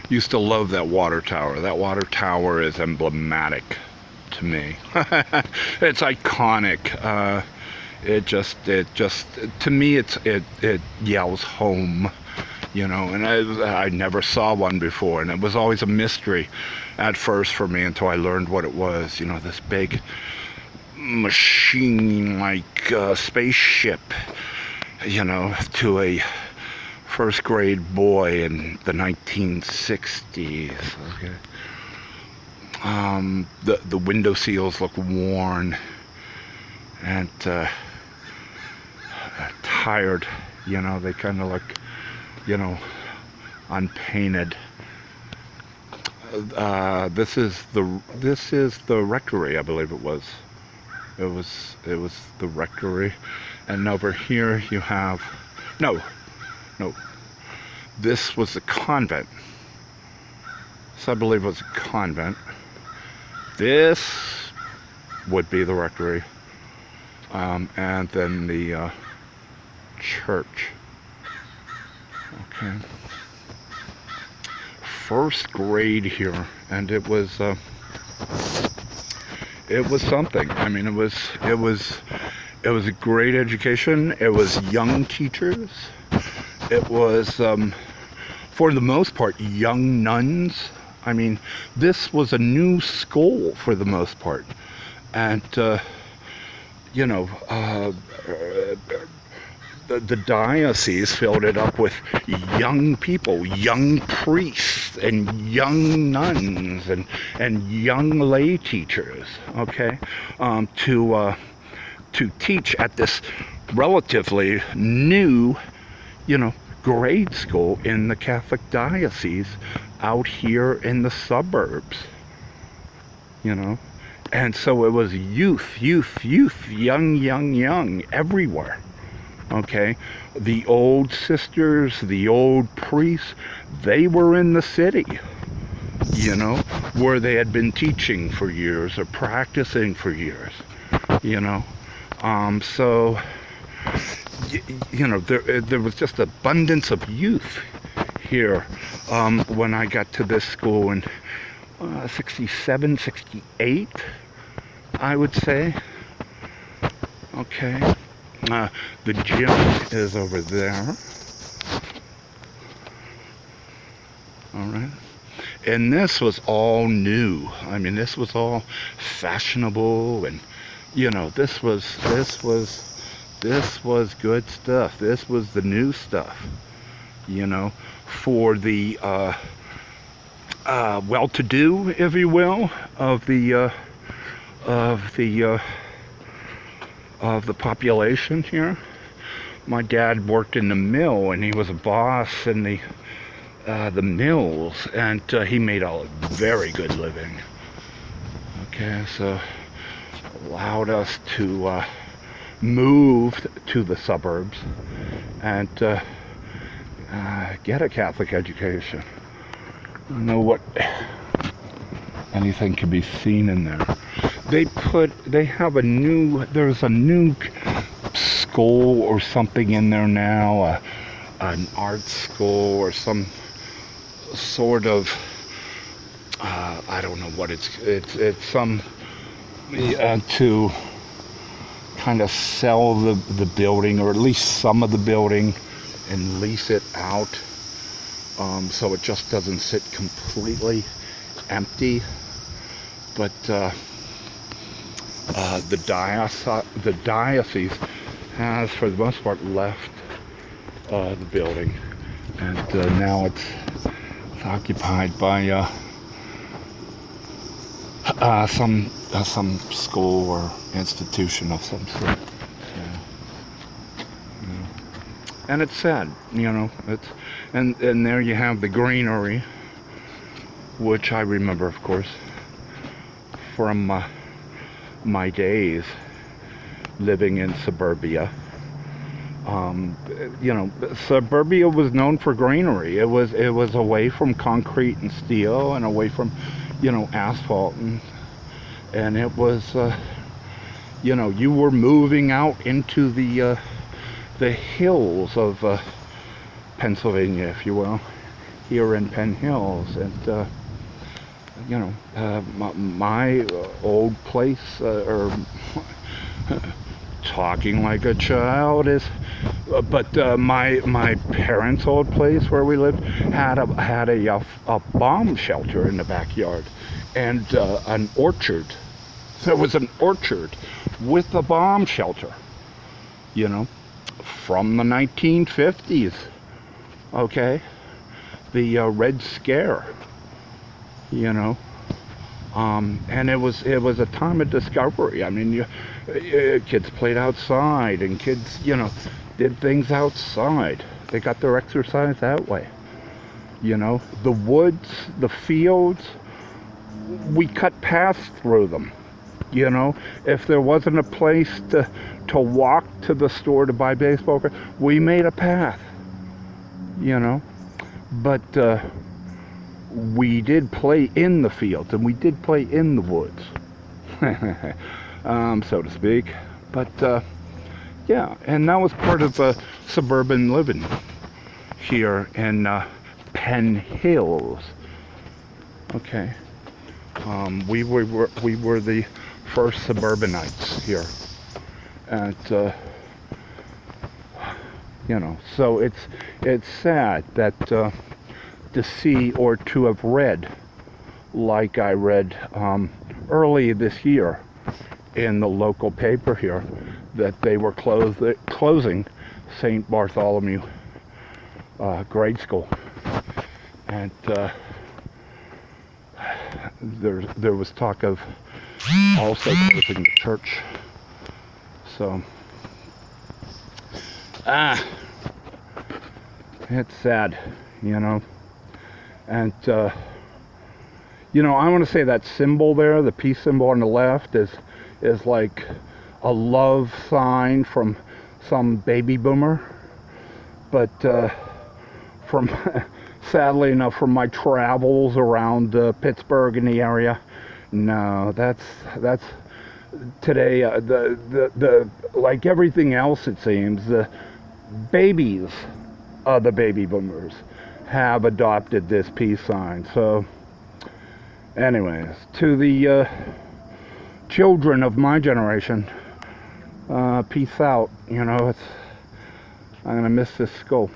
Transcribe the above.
Used to love that water tower. That water tower is emblematic to me. It's iconic. It just to me it yells home, you know. And I never saw one before, and it was always a mystery at first for me until I learned what it was. You know, this big machine like spaceship, you know, to a first grade boy in the 1960s. Okay. The window seals look worn and tired, you know. They kind of look, you know, unpainted. This is the rectory, I believe it was. It was the rectory, and over here you have no. This was the convent. So I believe it was a convent. This would be the rectory, and then the church. Okay. First grade here, and it was something. I mean, it was a great education. It was young teachers. It was, for the most part, young nuns. I mean, this was a new school for the most part. And, you know, the diocese filled it up with young people, young priests, and young nuns, and young lay teachers, okay, to teach at this relatively new, you know, grade school in the Catholic diocese out here in the suburbs, you know. And so it was youth, young, everywhere. Okay, the old sisters, the old priests, they were in the city, you know, where they had been teaching for years or practicing for years, you know. So, you know, there was just abundance of youth here when I got to this school in 67, 68, I would say. Okay. The gym is over there. All right. And this was all new. I mean, this was all fashionable, and, you know, this was good stuff. This was the new stuff, you know, for the well-to-do, if you will, of the population here. My dad worked in the mill, and he was a boss in the mills, and he made a very good living. Okay, so allowed us to move to the suburbs and get a Catholic education. I don't know what anything can be seen in there. There's a new school or something in there now, an art school or some sort of, I don't know what it's some, to kind of sell the building, or at least some of the building, and lease it out, so it just doesn't sit completely empty. But the diocese has, for the most part, left the building, and now it's occupied by some school or institution of some sort. Yeah. Yeah. And it's sad, you know. And there you have the granary, which I remember, of course, from my days living in suburbia. You know, suburbia was known for granary. It was away from concrete and steel, and away from, you know, asphalt, and it was, you know, you were moving out into the hills of Pennsylvania, if you will, here in Penn Hills. And my old place, or talking like a child is, but my parents' old place where we lived had a bomb shelter in the backyard, and an orchard. There was an orchard with a bomb shelter, you know, from the 1950s. Okay, the Red Scare, you know. And it was a time of discovery. I mean, kids played outside, and kids, did things outside. They got their exercise that way. The woods, the fields, we cut paths through them. If there wasn't a place to walk to the store to buy baseball cards, we made a path. But we did play in the fields, and we did play in the woods, so to speak. But yeah, and that was part of suburban living here in Penn Hills. Okay, we were the first suburbanites here, and so it's sad that to see or to have read, like I read early this year in the local paper here, that they were closing St. Bartholomew grade school, and there was talk of also closing the church. So it's sad, and I want to say that symbol there, the peace symbol on the left, is like a love sign from some baby boomer. But from sadly enough, from my travels around Pittsburgh and the area, no, that's today the like everything else, it seems, the babies of the baby boomers have adopted this peace sign. So anyways, to the children of my generation, peace out. I'm gonna miss this school.